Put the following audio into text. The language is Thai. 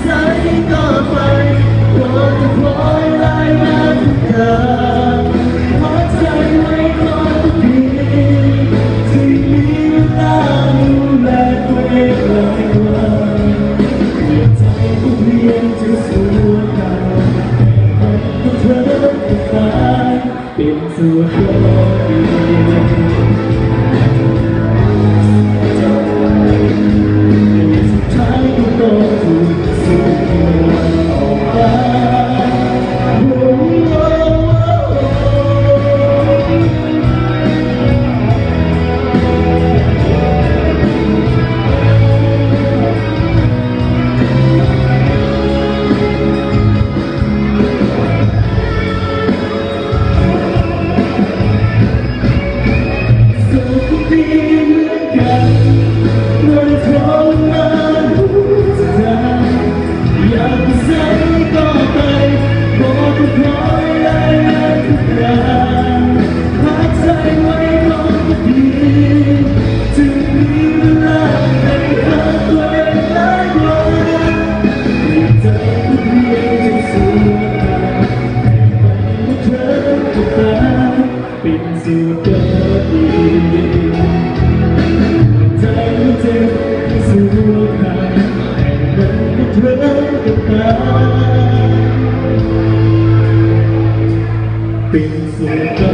ใสก็ไปโปรดจะปล่อยลายน้ำตาขอใจไว้ก่อนทุกทีที่มีเวลาดูแลตัวเองหลายวันใจก็เพียงจะสู้กันให้เธอเป็นตายเป็นส่วนเดียวสุดท้ายก็ต้องถูกสู้ออกมาเป็นสิ่งเกิดดีใจมันเจ็บสู้ขาดแต่มันก็เธอกับตาเป็นสิ่งเกิ